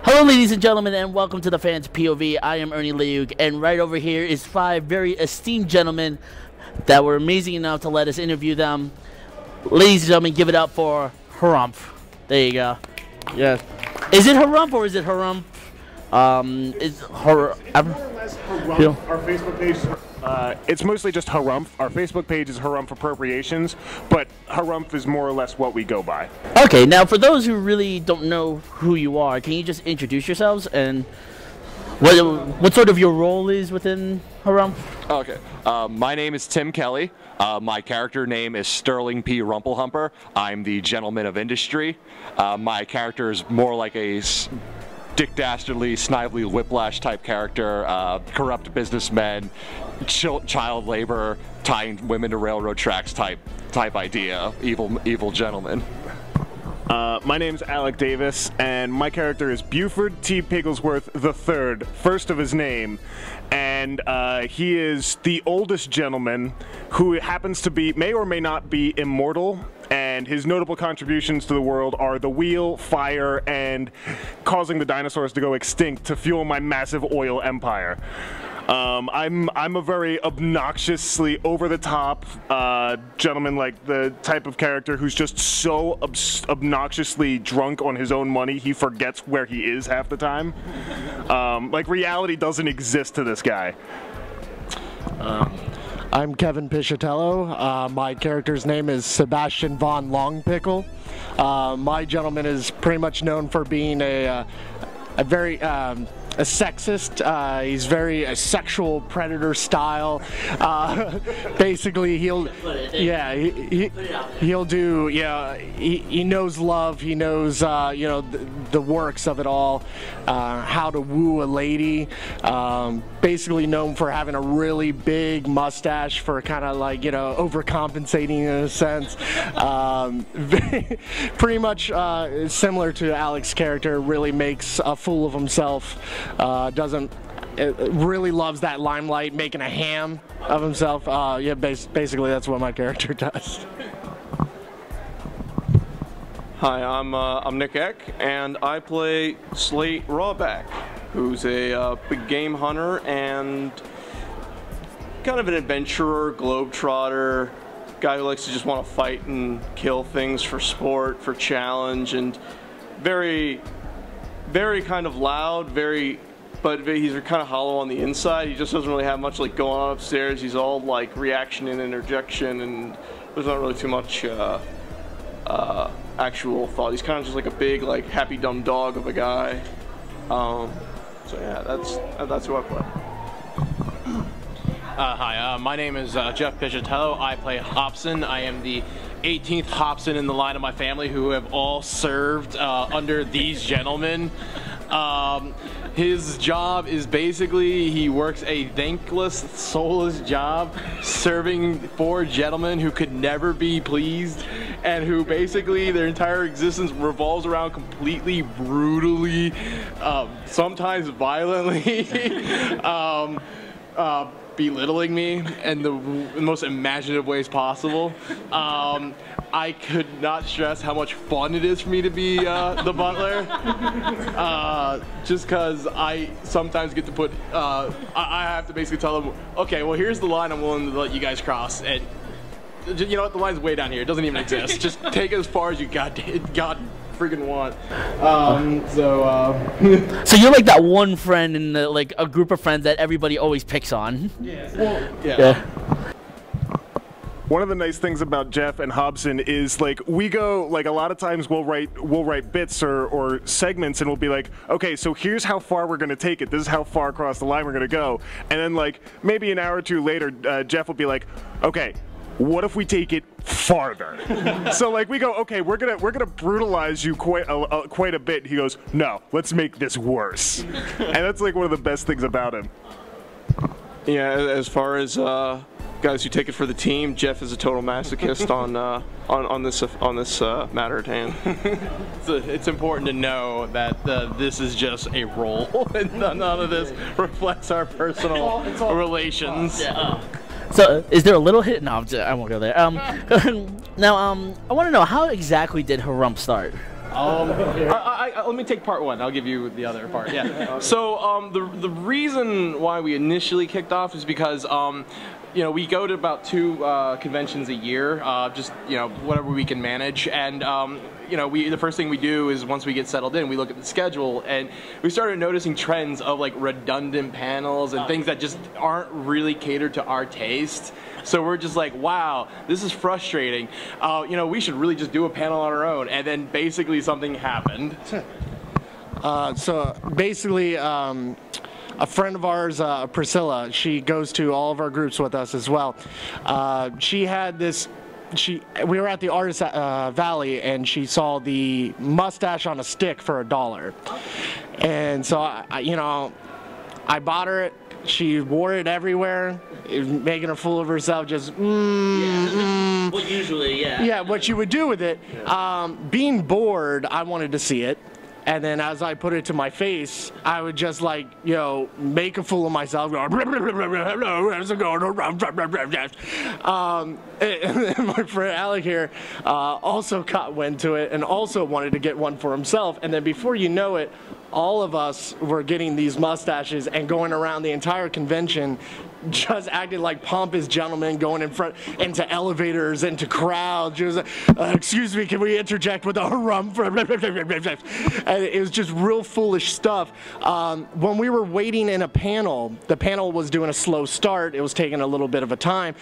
Hello, ladies and gentlemen, and welcome to the Fans POV. I am Ernie Leug, and right over here is 5 very esteemed gentlemen that were amazing enough to let us interview them. Ladies and gentlemen, give it up for Harrumph. There you go. Yeah. Is it Harrumph or is it Harrumph? It's more or less Harrumph. Our Facebook page, it's mostly just Harrumph. Our Facebook page is Harrumph Appropriations, but Harrumph is more or less what we go by. Okay, now for those who really don't know who you are, can you just introduce yourselves and what sort of your role is within Harrumph? Okay, my name is Tim Kelly. My character name is Sterling P. Rumpelhumper. I'm the gentleman of industry. My character is more like a Dick Dastardly, Snively, Whiplash type character, corrupt businessmen, child labor, tying women to railroad tracks type idea, evil gentleman. My name's Alec Davis, and my character is Buford T. Pigglesworth III, first of his name, and he is the oldest gentleman who happens to be, may or may not be, immortal, and his notable contributions to the world are the wheel, fire, and causing the dinosaurs to go extinct to fuel my massive oil empire. I'm a very obnoxiously over-the-top gentleman, like the type of character who's just so obnoxiously drunk on his own money he forgets where he is half the time. Like, reality doesn't exist to this guy. I'm Kevin Pishet. My character's name is Sebastian Von Longpickle. My gentleman is pretty much known for being a very a sexist. He's very a sexual predator style. Basically, he'll do. Yeah, he knows love. He knows you know the works of it all. How to woo a lady. Basically known for having a really big mustache for kind of like, you know, overcompensating in a sense. Pretty much similar to Alec's character. Really makes a fool of himself. Really loves that limelight, making a ham of himself. Yeah, basically that's what my character does. Hi, I'm Nick Eck, and I play Slate Rawback, who's a big game hunter and kind of an adventurer, globetrotter, guy who likes to just want to fight and kill things for sport, for challenge, and very kind of loud, but he's kind of hollow on the inside. He just doesn't really have much like going on upstairs. He's all like reaction and interjection, and there's not really too much actual thought. He's kind of just like a big, like, happy dumb dog of a guy. So yeah, that's who I play. Hi, my name is Jeff Pishet. I play Hobson. I am the 18th Hobson in the line of my family who have all served under these gentlemen. His job is basically, he works a thankless, soulless job serving 4 gentlemen who could never be pleased and who basically their entire existence revolves around completely brutally, sometimes violently, belittling me in the most imaginative ways possible. I could not stress how much fun it is for me to be the butler. Just because I sometimes get to put, I have to basically tell them, okay, well, here's the line I'm willing to let you guys cross. And you know what, the line's way down here. It doesn't even exist. Just take it as far as you God freaking want. So you're like that one friend in the, like a group of friends that everybody always picks on. Yeah. Well, Yeah. One of the nice things about Jeff and Hobson is, like, we go, like, a lot of times we'll write bits or segments, and we'll be like, okay, so here's how far we're gonna take it. This is how far across the line we're gonna go. And then, like, maybe an hour or two later, Jeff will be like, okay, what if we take it farther? So, like, we go, okay, we're gonna brutalize you quite a bit. He goes, no, let's make this worse. And that's like one of the best things about him. Yeah, as far as guys who take it for the team, Jeff is a total masochist on this matter at hand. It's important to know that this is just a role, and none of this reflects our personal relations. Yeah. So, is there a little hit? No, I won't go there. Now, I want to know, how exactly did Harrumph start? Let me take part one. I'll give you the other part. Yeah. So the reason why we initially kicked off is because you know, we go to about 2 conventions a year, just, you know, whatever we can manage. And, you know, the first thing we do is once we get settled in, we look at the schedule, and we started noticing trends of like redundant panels and things that just aren't really catered to our taste. So we're just like, wow, this is frustrating. You know, we should really just do a panel on our own. And then basically something happened. So basically, a friend of ours, Priscilla, she goes to all of our groups with us as well. She had this, we were at the Artist Valley, and she saw the mustache on a stick for $1. And so, you know, I bought her it. She wore it everywhere, making a fool of herself, just Well, usually, yeah. Yeah, what you would do with it. Being bored, I wanted to see it. And then as I put it to my face, I would just like, you know, make a fool of myself. Go, and then my friend Alec here also caught wind to it and also wanted to get one for himself. And then before you know it, all of us were getting these mustaches and going around the entire convention just acting like pompous gentlemen, going in front into elevators, into crowds. Just, excuse me, can we interject with a harrumph? And it was just real foolish stuff. When we were waiting in a panel, the panel was doing a slow start. It was taking a little bit of a time.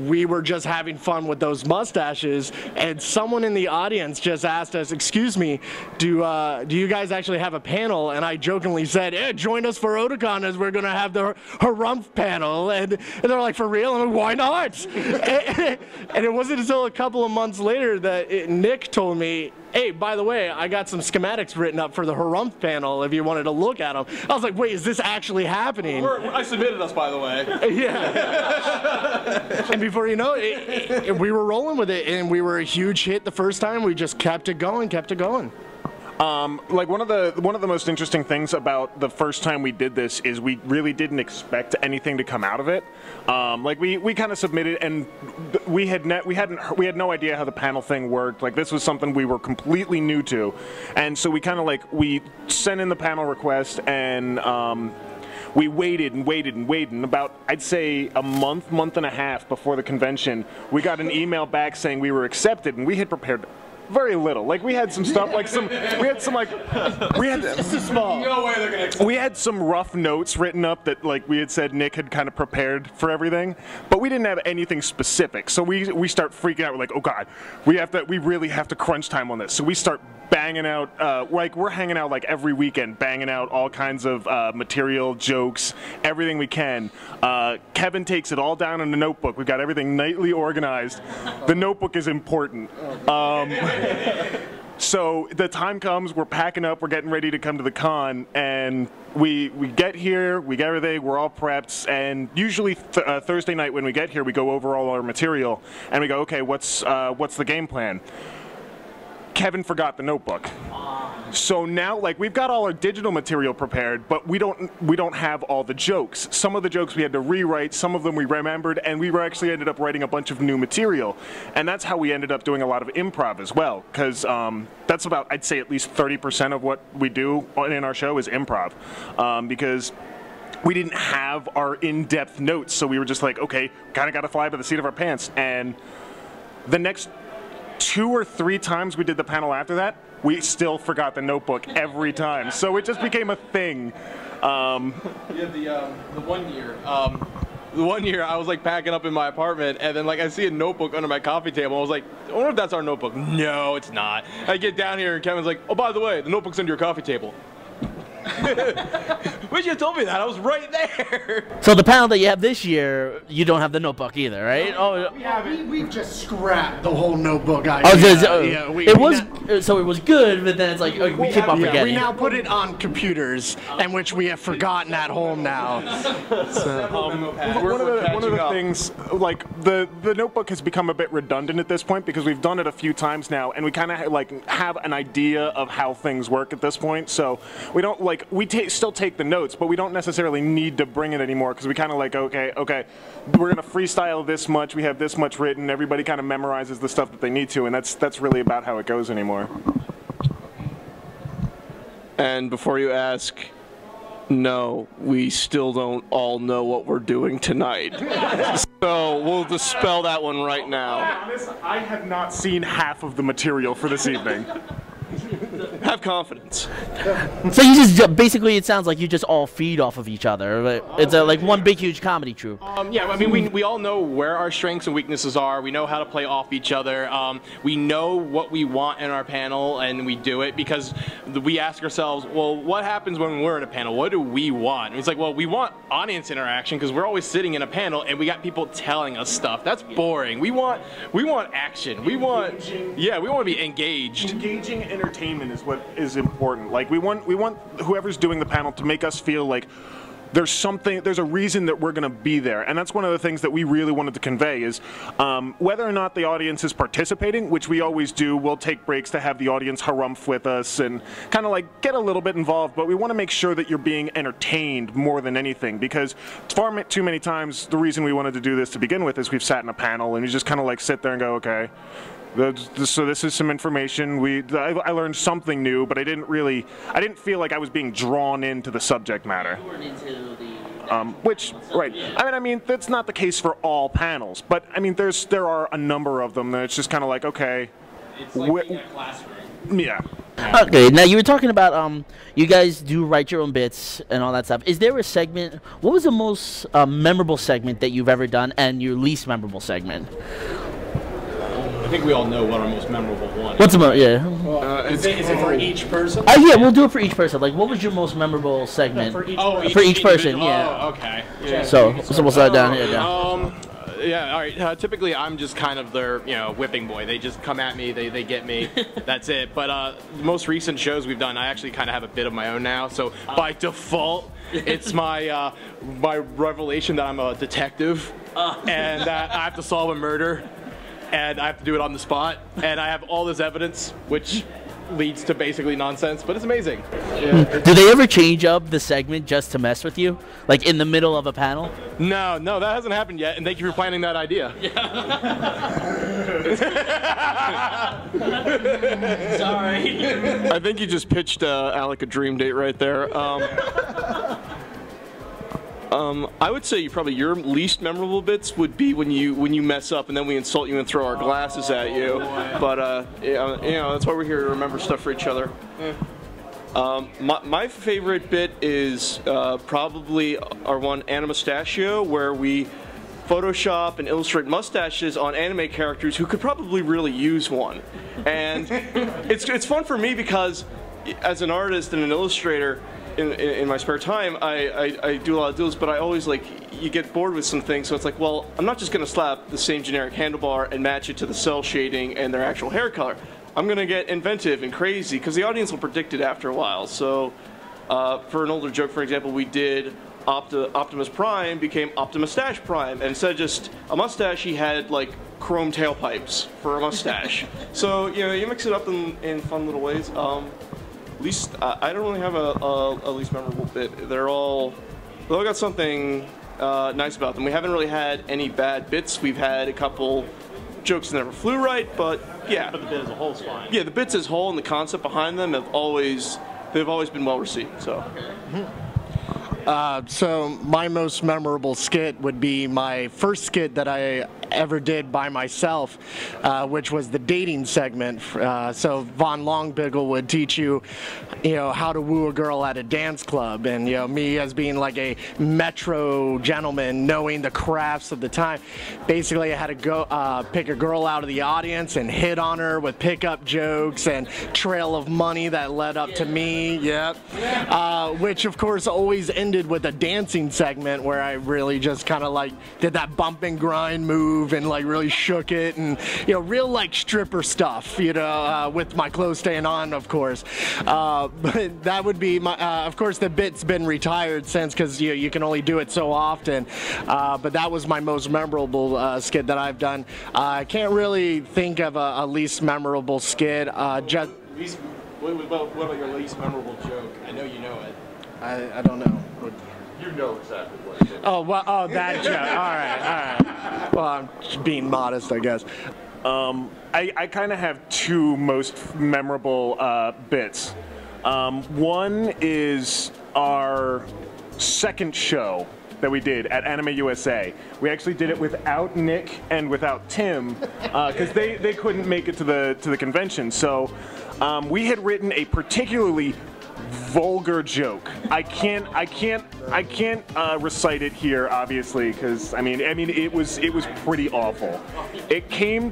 We were just having fun with those mustaches, and someone in the audience just asked us, excuse me, do you guys actually have a panel? And I jokingly said, hey, join us for Otakon as we're going to have the harrumph panel. And they're like, for real? I'm like, why not? And it wasn't until a couple of months later that Nick told me, hey, by the way, I got some schematics written up for the Harrumph panel if you wanted to look at them. I was like, wait, is this actually happening? I submitted us, by the way. Yeah. And before you know it, we were rolling with it, and we were a huge hit the first time. We just kept it going, kept it going. Like one of the most interesting things about the first time we did this is we really didn't expect anything to come out of it. Like we kind of submitted, and we had no idea how the panel thing worked. Like this was something we were completely new to, and so we kind of like we sent in the panel request, and we waited and waited and waited. And about, I'd say, a month and a half before the convention, we got an email back saying we were accepted, and we had prepared very little. Like we had some stuff, like we had some rough notes written up that like we had said Nick had kind of prepared for everything, but we didn't have anything specific. So we start freaking out. We're like, oh god, we really have to crunch time on this. So we start banging out, like we're hanging out like every weekend, banging out all kinds of material, jokes, everything we can. Kevin takes it all down in the notebook. We've got everything nightly organized. The notebook is important. So the time comes, we're packing up, we're getting ready to come to the con, and we get here, we get everything, we're all prepped, and usually Thursday night when we get here, we go over all our material, and we go, okay, what's the game plan? Kevin forgot the notebook. So now, like, we've got all our digital material prepared, but we don't have all the jokes. Some of the jokes we had to rewrite, some of them we remembered, and we actually ended up writing a bunch of new material. And that's how we ended up doing a lot of improv as well, because that's about, I'd say, at least 30% of what we do in our show is improv, because we didn't have our in-depth notes, so we were just like, okay, kind of got to fly by the seat of our pants. And the next 2 or 3 times we did the panel after that, we still forgot the notebook every time. So it just became a thing. Yeah, the one year I was like packing up in my apartment, and then like I see a notebook under my coffee table. I was like, I wonder if that's our notebook. No, it's not. I get down here and Kevin's like, oh, by the way, the notebook's under your coffee table. Wish you had told me that. I was right there. So the panel that you have this year, you don't have the notebook either, right? Oh, we've just scrapped the whole notebook idea. So it was good, but then it's like we keep on forgetting. We now put it on computers, in which we have forgotten at home now. So, one of the things, like the notebook has become a bit redundant at this point because we've done it a few times now, and we kind of like have an idea of how things work at this point. So we don't like still take the notes, but we don't necessarily need to bring it anymore because we kind of like, okay, we're gonna freestyle this much. We have this much written. Everybody kind of memorizes the stuff that they need to, and that's really about how it goes anymore. And before you ask, no, we still don't all know what we're doing tonight. So we'll dispel that one right now. To be honest, I have not seen half of the material for this evening. Have confidence. So you just basically, it sounds like you just all feed off of each other. Right? It's like one big huge comedy troupe. Yeah, I mean, we all know where our strengths and weaknesses are. We know how to play off each other. We know what we want in our panel, and we do it because we ask ourselves, well, what happens when we're in a panel? What do we want? And it's like, well, we want audience interaction because we're always sitting in a panel and we got people telling us stuff. That's boring. We want action. We want to be engaged. Engaging entertainment is what is important. Like we want whoever's doing the panel to make us feel like there's a reason that we're going to be there, and that's one of the things that we really wanted to convey is whether or not the audience is participating, which we always do. We'll take breaks to have the audience harumph with us and kind of like get a little bit involved, but we want to make sure that you're being entertained more than anything, because far too many times the reason we wanted to do this to begin with is we've sat in a panel and you just kind of like sit there and go, okay, so this is some information. I learned something new, but I didn't feel like I was being drawn into the subject matter. Right. I mean, that's not the case for all panels, but I mean, there are a number of them that it's just kind of like, okay. It's like being in a classroom. Yeah. Okay, now you were talking about you guys do write your own bits and all that stuff. Is there a segment? What was the most memorable segment that you've ever done, and your least memorable segment? I think we all know what our most memorable one What's the is. Is it for each person? Yeah, we'll do it for each person. Like, what was your most memorable segment? For each person, yeah. Oh, okay. Yeah. So we'll start down here. Yeah, all right. Typically, I'm just kind of their, whipping boy. They just come at me, they get me. That's it. But the most recent shows we've done, I actually kind of have a bit of my own now. So by default, it's my my revelation that I'm a detective and that I have to solve a murder. And I have to do it on the spot, and I have all this evidence, which leads to basically nonsense, but it's amazing. Yeah. Do they ever change up the segment just to mess with you, like in the middle of a panel? No, that hasn't happened yet, and thank you for planning that idea. Sorry. I think you just pitched Alec a dream date right there. I would say probably your least memorable bits would be when you mess up and then we insult you and throw our glasses at you. But that's why we're here to remember stuff for each other. My favorite bit is probably our one Animustachio, where we Photoshop and illustrate mustaches on anime characters who could probably really use one. And it's fun for me because as an artist and an illustrator, in my spare time, I do a lot of deals, but I always you get bored with some things, so it's like, well, I'm not just going to slap the same generic handlebar and match it to the cell shading and their actual hair color. I'm going to get inventive and crazy, because the audience will predict it after a while. So for an older joke, for example, we did Optimus Prime became Optimustache Prime, and instead of just a mustache, he had chrome tailpipes for a mustache. So you mix it up in fun little ways. I don't really have a least memorable bit. They all got something nice about them. We haven't really had any bad bits. We've had a couple jokes that never flew right, but yeah. But the bit as a whole is fine. Yeah, the bits as a whole and the concept behind them they've always been well received. So. So my most memorable skit would be my first skit that I ever did by myself, which was the dating segment. So Von Longpickle would teach you, how to woo a girl at a dance club, and me as being like a metro gentleman, knowing the crafts of the time. Basically, I had to go pick a girl out of the audience and hit on her with pickup jokes and trail of money that led up to me. Yep. Which of course always ended with a dancing segment where I really just kind of did that bump and grind move and really shook it, and real stripper stuff, with my clothes staying on, of course. But that would be my of course the bit's been retired since, because you can only do it so often, but that was my most memorable skit that I've done. I can't really think of a least memorable skit. What about your least memorable joke? I know you know it. I don't know. You know exactly what it is. Oh, that joke. All right. Well, I'm just being modest, I guess. I kind of have two most memorable bits. One is our second show that we did at Anime USA. We actually did it without Nick and without Tim because they couldn't make it to the convention. So we had written a particularly vulgar joke. I can't recite it here, obviously, because I mean it was pretty awful. It came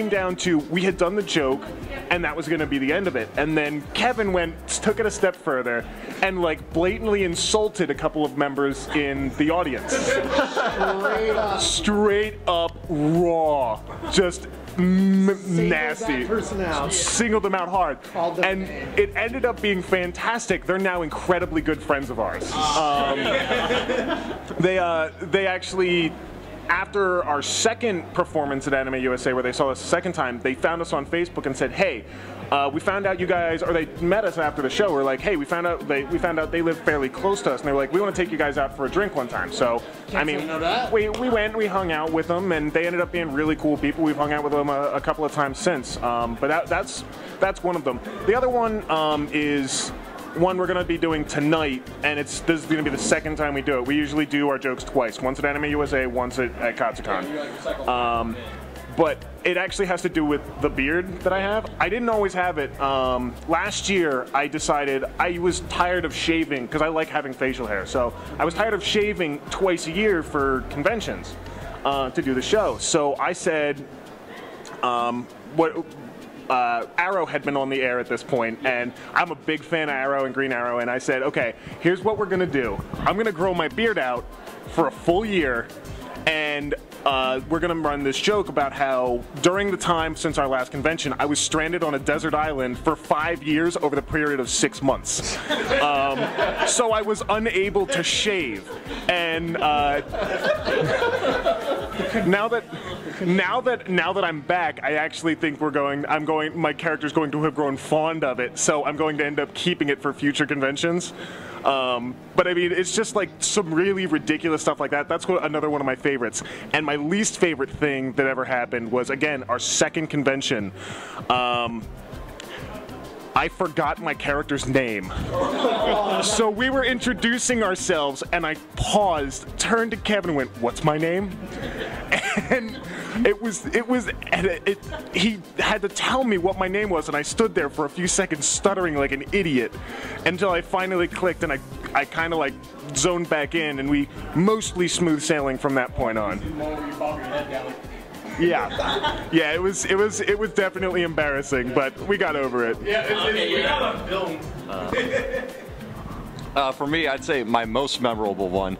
down to we had done the joke, and that was going to be the end of it. And then Kevin took it a step further, and like blatantly insulted a couple of members in the audience. Straight up raw, just nasty. Singled them out hard, and it ended up being fantastic. They're now incredibly good friends of ours. They actually, after our second performance at Anime USA, where they saw us the second time, they found us on Facebook and said, "Hey, we found out you guys," or they met us after the show. We're like, "Hey, we found out they live fairly close to us," and they were like, "We want to take you guys out for a drink one time." So, I mean, we went, we hung out with them, and they ended up being really cool people. We've hung out with them a couple of times since. But that's one of them. The other one is one we're going to be doing tonight, and this is going to be the second time we do it. We usually do our jokes twice, once at Anime USA, once at Katsucon. But it actually has to do with the beard that I have. I didn't always have it. Last year, I decided I was tired of shaving, because I like having facial hair. So I was tired of shaving twice a year for conventions to do the show. So I said, Arrow had been on the air at this point, and I'm a big fan of Arrow and Green Arrow, and I said, okay, here's what we're going to do. I'm going to grow my beard out for a full year, and we're going to run this joke about how during the time since our last convention, I was stranded on a desert island for 5 years over the period of 6 months. So I was unable to shave, and now that I'm back, I actually think my character's going to have grown fond of it, so I'm going to end up keeping it for future conventions. But I mean, it's just like some really ridiculous stuff like that. That's another one of my favorites. And my least favorite thing that ever happened was, again, our second convention. I forgot my character's name. So we were introducing ourselves, and I paused, turned to Kevin, and went, "What's my name?" And he had to tell me what my name was, and I stood there for a few seconds stuttering like an idiot until I finally clicked, and I kind of like zoned back in, and we mostly smooth sailing from that point on. Yeah, it was definitely embarrassing, but we got over it. Yeah, we got on film. For me, I'd say my most memorable one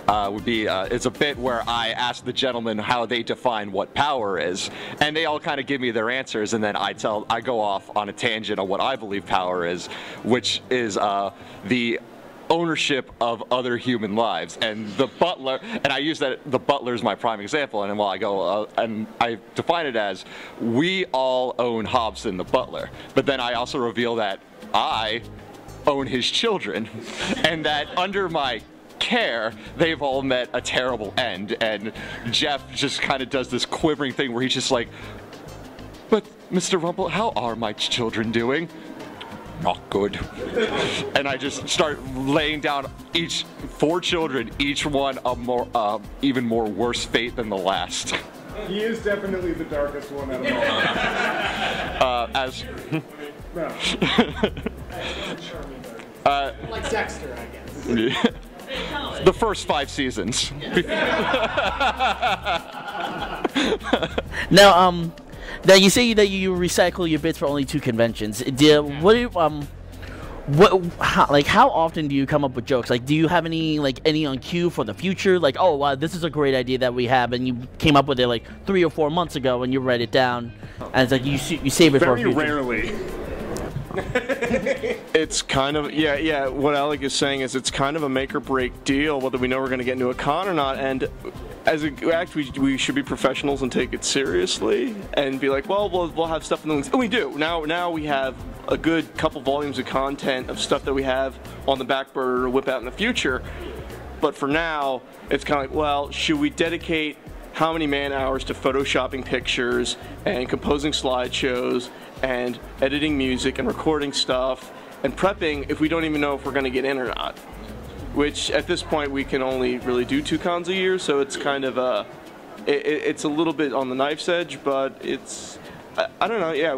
would be, it's a bit where I ask the gentlemen how they define what power is, and they all kind of give me their answers, and then I go off on a tangent on what I believe power is, which is the ownership of other human lives. And the butler, and I use the butler is my prime example, and while I go, and I define it as, we all own Hobson the butler, but then I also reveal that I own his children, and that under my care, they've all met a terrible end. And Jeff just kind of does this quivering thing where he's just like, "But Mr. Rumple, how are my children doing?" "Not good." And I just start laying down 4 children, each one a even more worse fate than the last. He is definitely the darkest one out of all. Like Dexter, I guess. The first 5 seasons. Now, you say that you recycle your bits for only 2 conventions. How often do you come up with jokes? Like, do you have any on cue for the future? Like, oh wow, this is a great idea that we have, and you came up with it like 3 or 4 months ago, and you write it down, and it's like you save it for a future. Very rarely. It's kind of, yeah, what Alec is saying is it's kind of a make or break deal whether we know we're going to get into a con or not, and as a act, we should be professionals and take it seriously and be like, well, we'll have stuff in the links. And we do. Now we have a good couple volumes of content of stuff that we have on the back burner to whip out in the future, but for now, it's kind of like, well, should we dedicate how many man hours to photoshopping pictures and composing slideshows and editing music and recording stuff prepping if we don't even know if we're going to get in or not. Which at this point we can only really do 2 cons a year, so it's kind of it's a little bit on the knife's edge, but it's I don't know. Yeah,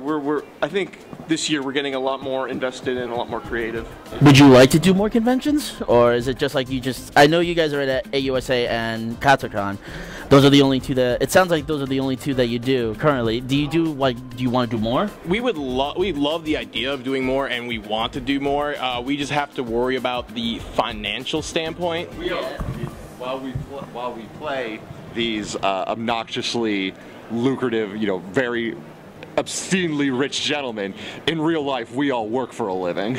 I think this year we're getting a lot more invested and a lot more creative. Would you like to do more conventions, or is it just like I know you guys are at AUSA and Katsucon. Those are the only 2 that it sounds like those are the only 2 that you do currently. Do you want to do more? We love the idea of doing more, and we want to do more. We just have to worry about the financial standpoint. While we play these obnoxiously lucrative, very obscenely rich gentlemen, in real life we all work for a living.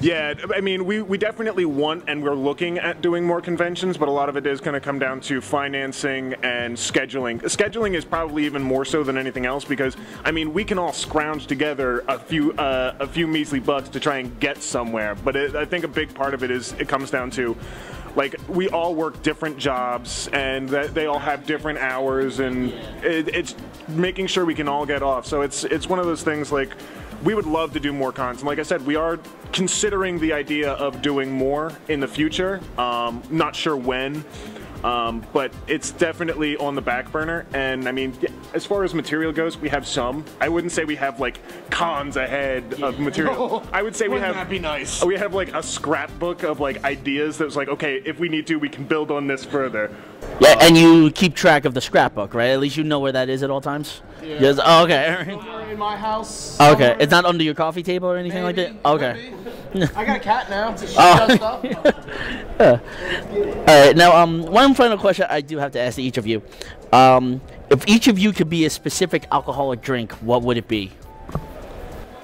Yeah, I mean, we definitely want and we're looking at doing more conventions, but a lot of it is going to come down to financing and scheduling. Scheduling is probably even more so than anything else because, I mean, we can all scrounge together a few measly bucks to try and get somewhere, but I think a big part of it comes down to, like, we all work different jobs and they all have different hours, and it's making sure we can all get off. So it's one of those things, like, we would love to do more cons. And like I said, we are considering the idea of doing more in the future. Not sure when, but it's definitely on the back burner. And I mean, as far as material goes, we have some. I wouldn't say we have like cons ahead of material. I would say we have. That'd be nice. We have like a scrapbook of like ideas that's like, okay, if we need to, we can build on this further. Yeah, and you keep track of the scrapbook, right? At least you know where that is at all times? Yeah. Yes. Oh, okay. Somewhere in my house. Okay. somewhere. It's not under your coffee table or anything like that? Okay. I got a cat now. She Oh. does stuff. All right. Now, one final question I do have to ask each of you. If each of you could be a specific alcoholic drink, what would it be?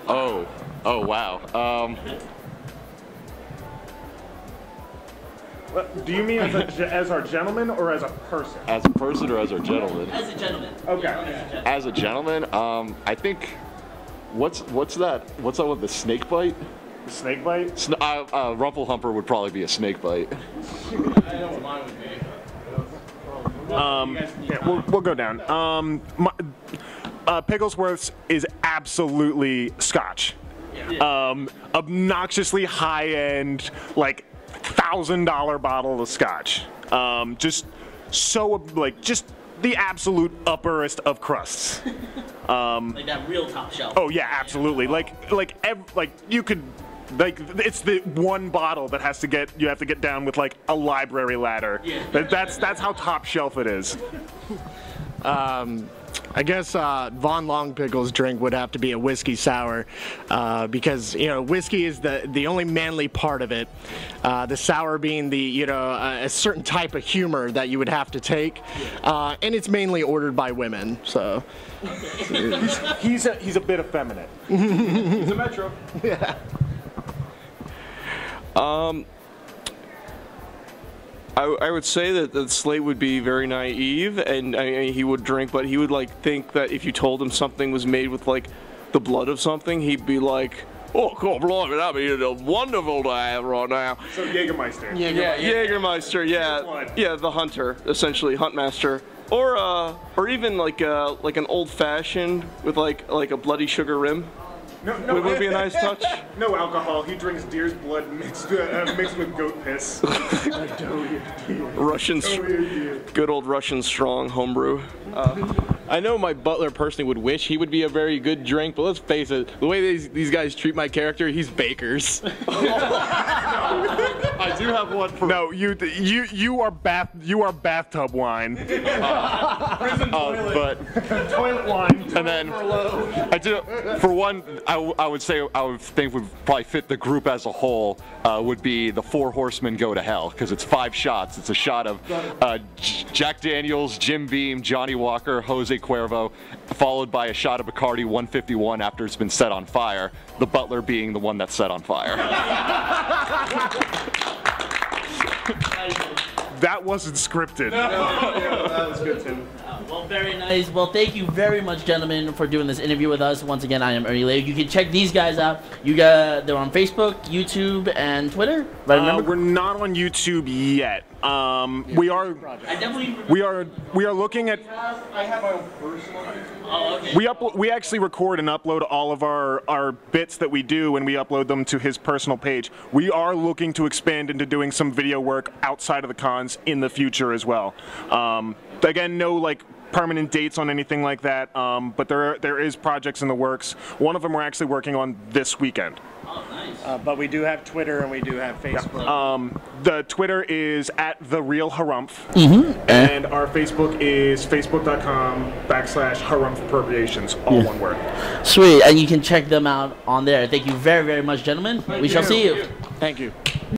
Oh wow. Do you mean as our gentleman or as a person? As a person or as a gentleman? As a gentleman. Okay. As a gentleman, I think. What's that? What's that with the snake bite? The snake bite? Rumpelhumper would probably be a snake bite. I know what mine would be. Yeah, we'll go down. Pigglesworth's is absolutely Scotch. Obnoxiously high-end, like $1,000 bottle of Scotch. Just so like just the absolute upperest of crusts. Like that real top shelf. Oh yeah, absolutely. Like you could. Like, it's the one bottle that you have to get down with like a library ladder. Yeah. That's how top shelf it is. I guess Von Longpickle's drink would have to be a whiskey sour because whiskey is the only manly part of it. The sour being the a certain type of humor that you would have to take, and it's mainly ordered by women. So he's a bit effeminate. He's a metro. Yeah. I would say that Slate would be very naive, and he would drink, but he would like think that if you told him something was made with like the blood of something, he'd be like, "Oh, God, blimey, that'd be wonderful to have right now." So Jägermeister. Jägermeister, yeah, the hunter, essentially, Huntmaster, or even like an old fashioned with like a bloody sugar rim. No, would be a nice touch. No alcohol. He drinks deer's blood mixed with goat piss. Good old Russian strong homebrew. I know my butler personally would wish he would be a very good drink, but let's face it, the way these guys treat my character, he's Baker's. I do have one for. No, you are bathtub wine. But Toilet wine. and then I do for one. I would think would probably fit the group as a whole would be the Four Horsemen Go to Hell, because it's 5 shots. It's a shot of Jack Daniels, Jim Beam, Johnny Walker, Jose Cuervo, followed by a shot of Bacardi 151 after it's been set on fire. The butler being the one that's set on fire. That wasn't scripted. That was good, Tim. Well Well, very nice. Well, thank you very much, gentlemen, for doing this interview with us. Once again, I am Ernie Leigh. You can check these guys out. They're on Facebook, YouTube, and Twitter. Right? We're not on YouTube yet. We are looking at. I have my own personal. Oh, okay. We actually record and upload all of our bits that we do, and we upload them to his personal page. We are looking to expand into doing some video work outside of the cons in the future as well. Again, no like permanent dates on anything like that, but there is projects in the works. One of them we're actually working on this weekend. Oh, nice. But we do have Twitter and we do have Facebook. Yeah. The Twitter is @TheRealHarrumph, Mm-hmm. and our Facebook is facebook.com/Harrumph Appropriations, all one word. Sweet, and you can check them out on there. Thank you very, very much, gentlemen. We shall see you. Thank you.